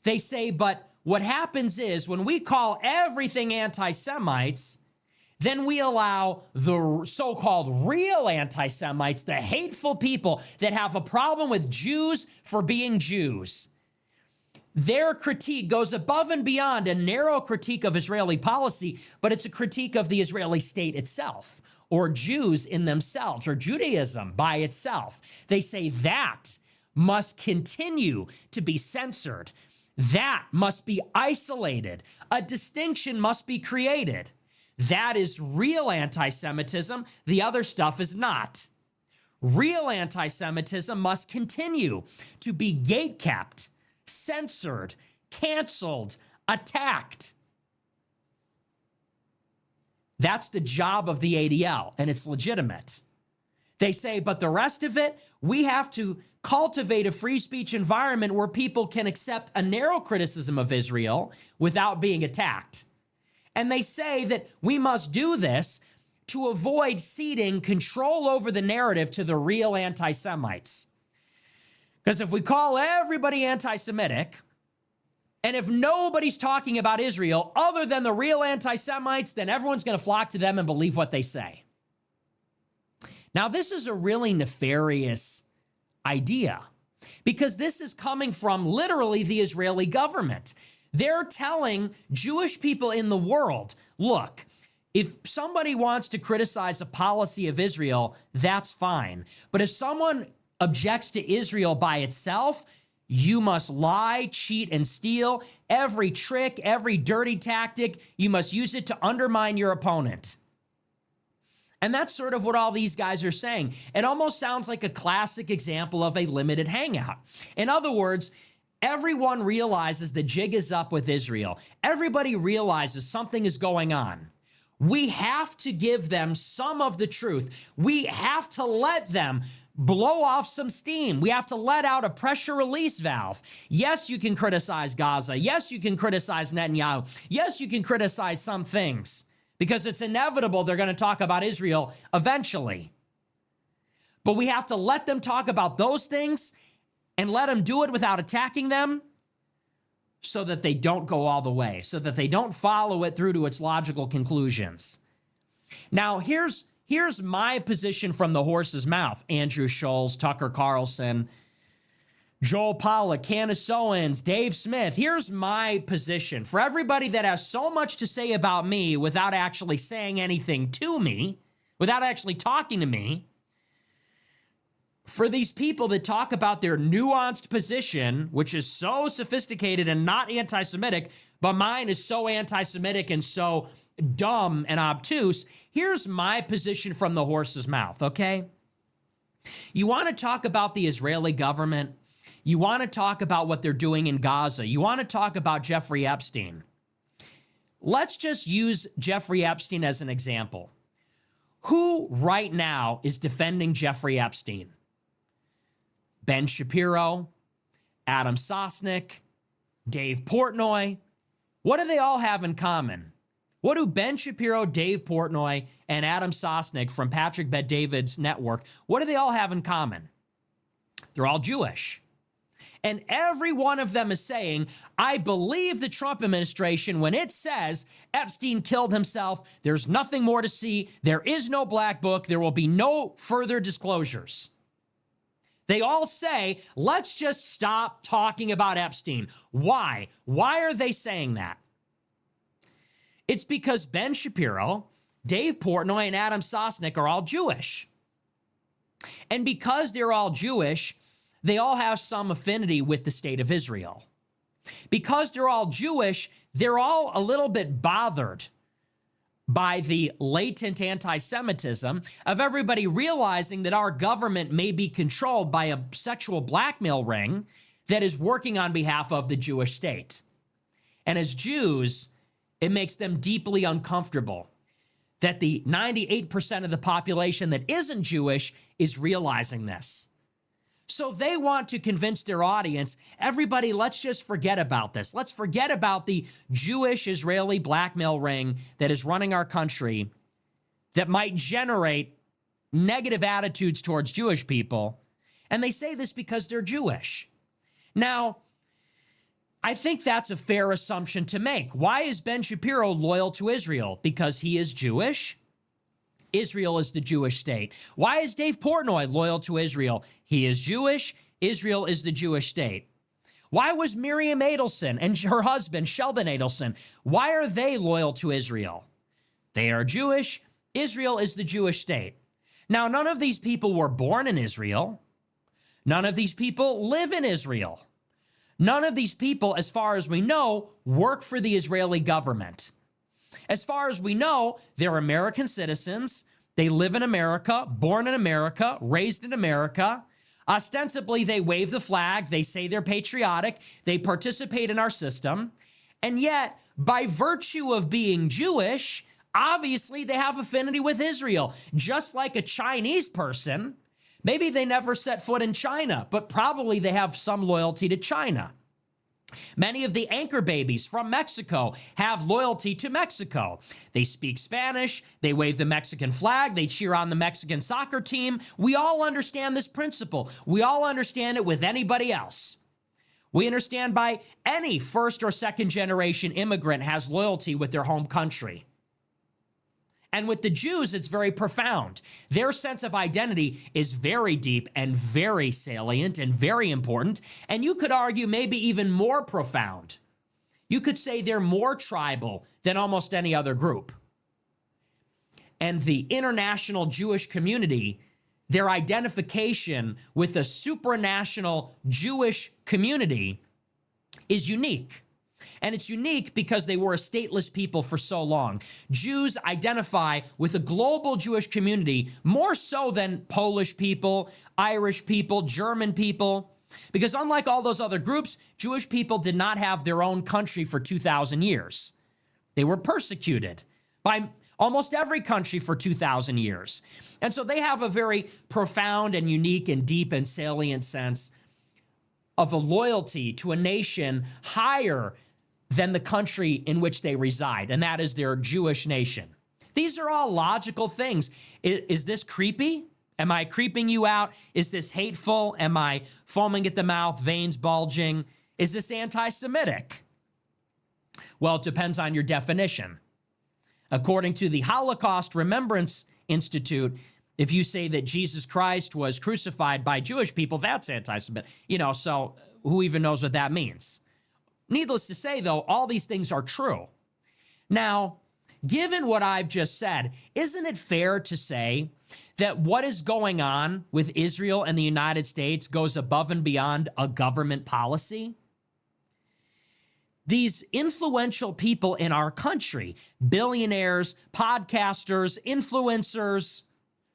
They say, but what happens is when we call everything anti-Semites, then we allow the so-called real anti-Semites, the hateful people that have a problem with Jews for being Jews. Their critique goes above and beyond a narrow critique of Israeli policy, but it's a critique of the Israeli state itself, or Jews in themselves, or Judaism by itself. They say that must continue to be censored. That must be isolated. A distinction must be created. That is real anti-Semitism. The other stuff is not. Real anti-Semitism must continue to be gatekept, censored, canceled, attacked. That's the job of the ADL, and it's legitimate. They say, but the rest of it, we have to cultivate a free speech environment where people can accept a narrow criticism of Israel without being attacked. And they say that we must do this to avoid ceding control over the narrative to the real anti-Semites. Because if we call everybody anti-Semitic, and if nobody's talking about Israel other than the real anti-Semites, then everyone's going to flock to them and believe what they say. Now, this is a really nefarious idea because this is coming from literally the Israeli government. They're telling Jewish people in the world, look, if somebody wants to criticize a policy of Israel, that's fine. But if someone objects to Israel by itself, you must lie, cheat, and steal. Every trick, every dirty tactic, you must use it to undermine your opponent. And that's sort of what all these guys are saying. It almost sounds like a classic example of a limited hangout. In other words, everyone realizes the jig is up with Israel. Everybody realizes something is going on. We have to give them some of the truth. We have to let them blow off some steam. We have to let out a pressure release valve. Yes, you can criticize Gaza. Yes, you can criticize Netanyahu. Yes, you can criticize some things because it's inevitable they're going to talk about Israel eventually. But we have to let them talk about those things and let them do it without attacking them so that they don't go all the way, so that they don't follow it through to its logical conclusions. Now, here's my position from the horse's mouth. Andrew Schulz, Tucker Carlson, Joel Pollack, Candace Owens, Dave Smith. Here's my position. For everybody that has so much to say about me without actually saying anything to me, without actually talking to me, for these people that talk about their nuanced position, which is so sophisticated and not anti-Semitic, but mine is so anti-Semitic and so dumb and obtuse, here's my position from the horse's mouth, okay? You want to talk about the Israeli government? You want to talk about what they're doing in Gaza? You want to talk about Jeffrey Epstein? Let's just use Jeffrey Epstein as an example. Who right now is defending Jeffrey Epstein? Ben Shapiro, Adam Sosnick, Dave Portnoy. What do they all have in common? What do Ben Shapiro, Dave Portnoy, and Adam Sosnick from Patrick Bet-David's network, what do they all have in common? They're all Jewish. And every one of them is saying, I believe the Trump administration when it says Epstein killed himself. There's nothing more to see. There is no black book. There will be no further disclosures. They all say, let's just stop talking about Epstein. Why? Why are they saying that? It's because Ben Shapiro, Dave Portnoy, and Adam Sosnick are all Jewish. And because they're all Jewish, they all have some affinity with the state of Israel. Because they're all Jewish, they're all a little bit bothered by the latent anti-Semitism of everybody realizing that our government may be controlled by a sexual blackmail ring that is working on behalf of the Jewish state. And as Jews, it makes them deeply uncomfortable that the 98% of the population that isn't Jewish is realizing this. So they want to convince their audience, everybody, let's just forget about this. Let's forget about the Jewish-Israeli blackmail ring that is running our country that might generate negative attitudes towards Jewish people. And they say this because they're Jewish. Now, I think that's a fair assumption to make. Why is Ben Shapiro loyal to Israel? Because he is Jewish. Israel is the Jewish state. Why is Dave Portnoy loyal to Israel? He is Jewish. Israel is the Jewish state. Why was Miriam Adelson and her husband, Sheldon Adelson, why are they loyal to Israel? They are Jewish. Israel is the Jewish state. Now, none of these people were born in Israel. None of these people live in Israel. None of these people, as far as we know, work for the Israeli government. As far as we know, they're American citizens. They live in America, born in America, raised in America. Ostensibly, they wave the flag. They say they're patriotic. They participate in our system. And yet, by virtue of being Jewish, obviously they have affinity with Israel. Just like a Chinese person, maybe they never set foot in China, but probably they have some loyalty to China. Many of the anchor babies from Mexico have loyalty to Mexico. They speak Spanish, they wave the Mexican flag, they cheer on the Mexican soccer team. We all understand this principle. We all understand it with anybody else. We understand by any first or second generation immigrant has loyalty with their home country. And with the Jews, it's very profound. Their sense of identity is very deep and very salient and very important. And you could argue maybe even more profound. You could say they're more tribal than almost any other group. And the international Jewish community, their identification with the supranational Jewish community is unique. And it's unique because they were a stateless people for so long. Jews identify with a global Jewish community more so than Polish people, Irish people, German people. Because unlike all those other groups, Jewish people did not have their own country for 2,000 years. They were persecuted by almost every country for 2,000 years. And so they have a very profound and unique and deep and salient sense of a loyalty to a nation higher than the country in which they reside, and that is their Jewish nation. These are all logical things. Is this creepy? Am I creeping you out? Is this hateful? Am I foaming at the mouth, veins bulging? Is this anti-Semitic? Well, it depends on your definition. According to the Holocaust Remembrance Institute, if you say that Jesus Christ was crucified by Jewish people, that's anti-Semitic. So who even knows what that means? Needless to say, though, all these things are true. Now, given what I've just said, isn't it fair to say that what is going on with Israel and the United States goes above and beyond a government policy? These influential people in our country, billionaires, podcasters, influencers,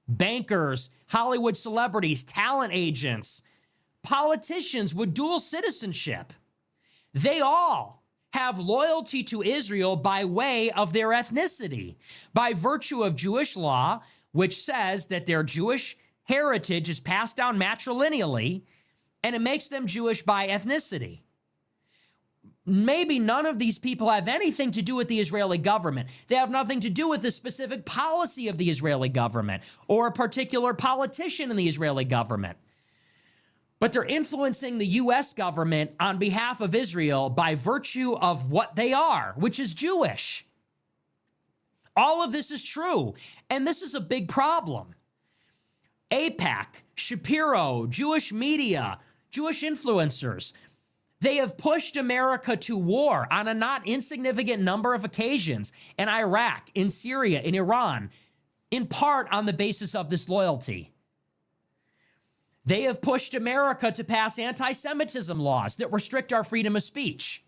bankers, Hollywood celebrities, talent agents, politicians with dual citizenship, they all have loyalty to Israel by way of their ethnicity, by virtue of Jewish law, which says that their Jewish heritage is passed down matrilineally, and it makes them Jewish by ethnicity. Maybe none of these people have anything to do with the Israeli government. They have nothing to do with the specific policy of the Israeli government or a particular politician in the Israeli government. But they're influencing the U.S. government on behalf of Israel by virtue of what they are, which is Jewish. All of this is true, and this is a big problem. AIPAC, Shapiro, Jewish media, Jewish influencers, they have pushed America to war on a not insignificant number of occasions in Iraq, in Syria, in Iran, in part on the basis of this loyalty. They have pushed America to pass anti-Semitism laws that restrict our freedom of speech.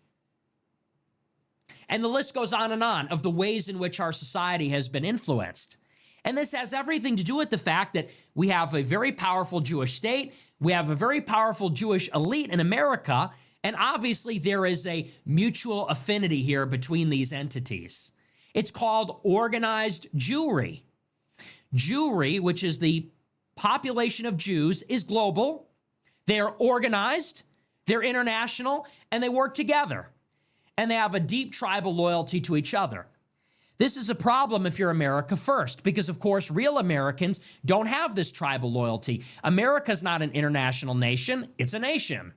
And the list goes on of the ways in which our society has been influenced. And this has everything to do with the fact that we have a very powerful Jewish state, we have a very powerful Jewish elite in America, and obviously there is a mutual affinity here between these entities. It's called organized Jewry. Jewry, which is the population of Jews, is global. They are organized, they're international, and they work together. And they have a deep tribal loyalty to each other. This is a problem if you're America first, because of course, real Americans don't have this tribal loyalty. America's not an international nation, it's a nation.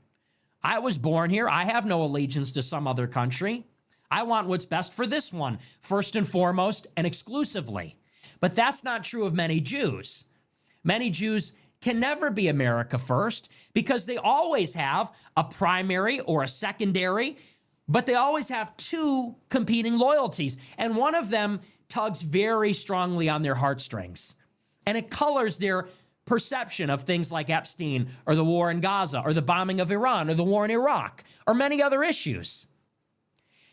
I was born here. I have no allegiance to some other country. I want what's best for this one, first and foremost and exclusively. But that's not true of many Jews. Many Jews can never be America first because they always have a primary or a secondary, but they always have two competing loyalties. And one of them tugs very strongly on their heartstrings. And it colors their perception of things like Epstein or the war in Gaza or the bombing of Iran or the war in Iraq or many other issues.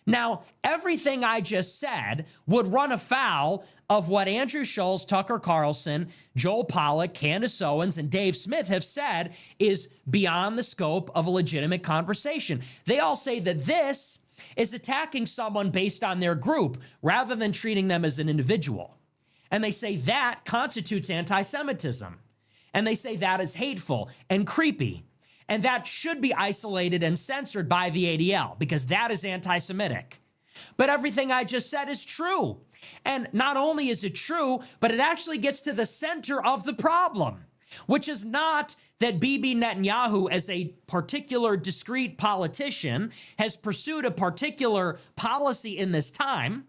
Now, everything I just said would run afoul of what Andrew Schulz, Tucker Carlson, Joel Pollak, Candace Owens, and Dave Smith have said is beyond the scope of a legitimate conversation. They all say that this is attacking someone based on their group rather than treating them as an individual. And they say that constitutes anti-Semitism. And they say that is hateful and creepy. And that should be isolated and censored by the ADL because that is anti-Semitic. But everything I just said is true. And not only is it true, but it actually gets to the center of the problem, which is not that Bibi Netanyahu, as a particular discrete politician, has pursued a particular policy in this time.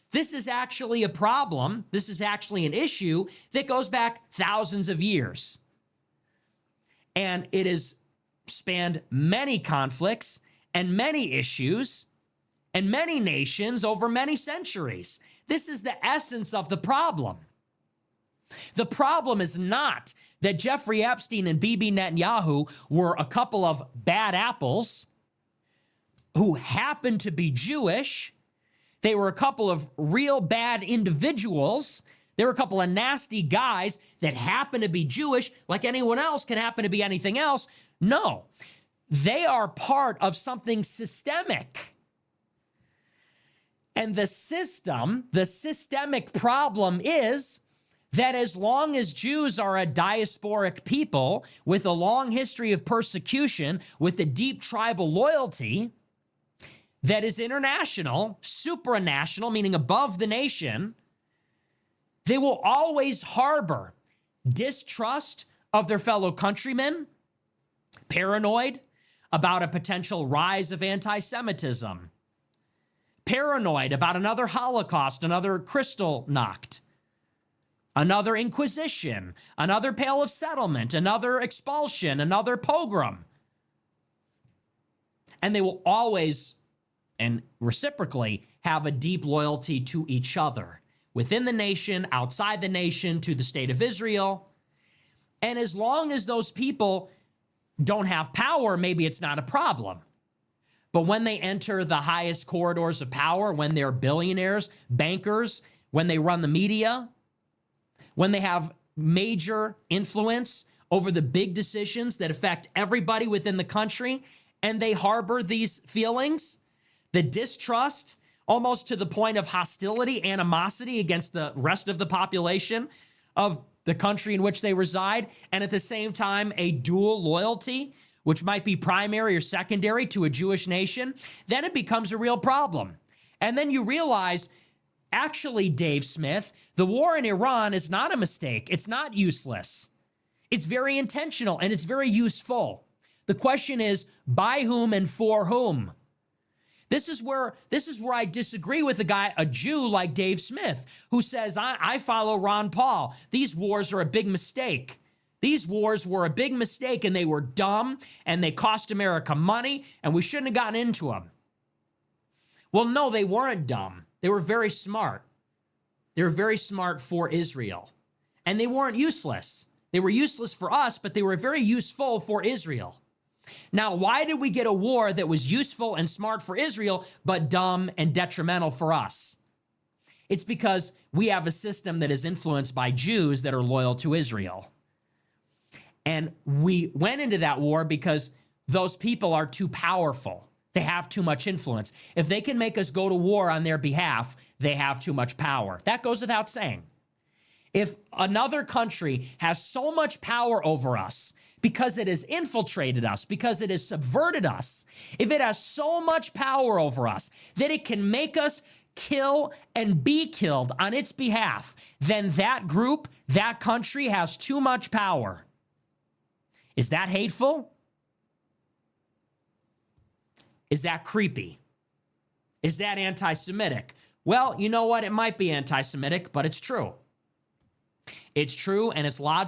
This is actually a problem. This is actually an issue that goes back thousands of years. And it has spanned many conflicts and many issues and many nations over many centuries. This is the essence of the problem. The problem is not that Jeffrey Epstein and Bibi Netanyahu were a couple of bad apples who happened to be Jewish. They were a couple of real bad individuals. They were a couple of nasty guys that happen to be Jewish, like anyone else can happen to be anything else. No, they are part of something systemic. And the systemic problem is that as long as Jews are a diasporic people with a long history of persecution, with a deep tribal loyalty that is international, supranational, meaning above the nation, they will always harbor distrust of their fellow countrymen, paranoid about a potential rise of anti-Semitism, paranoid about another Holocaust, another Kristallnacht, another Inquisition, another Pale of Settlement, another expulsion, another pogrom. And they will always, and reciprocally, have a deep loyalty to each other, within the nation, outside the nation, to the state of Israel. And as long as those people don't have power, maybe it's not a problem. But when they enter the highest corridors of power, when they're billionaires, bankers, when they run the media, when they have major influence over the big decisions that affect everybody within the country, and they harbor these feelings, the distrust, almost to the point of hostility, animosity against the rest of the population of the country in which they reside, and at the same time, a dual loyalty, which might be primary or secondary to a Jewish nation, then it becomes a real problem. And then you realize, actually, Dave Smith, the war in Iran is not a mistake. It's not useless. It's very intentional and it's very useful. The question is, by whom and for whom? This is where I disagree with a Jew like Dave Smith, who says, I follow Ron Paul. These wars are a big mistake. These wars were a big mistake and they were dumb and they cost America money and we shouldn't have gotten into them. Well, no, they weren't dumb. They were very smart. They were very smart for Israel. And they weren't useless. They were useless for us, but they were very useful for Israel. Now, why did we get a war that was useful and smart for Israel, but dumb and detrimental for us? It's because we have a system that is influenced by Jews that are loyal to Israel. And we went into that war because those people are too powerful. They have too much influence. If they can make us go to war on their behalf, they have too much power. That goes without saying. If another country has so much power over us because it has infiltrated us, because it has subverted us, if it has so much power over us that it can make us kill and be killed on its behalf, then that group, that country has too much power. Is that hateful? Is that creepy? Is that anti-Semitic? Well, you know what? It might be anti-Semitic, but it's true. It's true, and it's logical.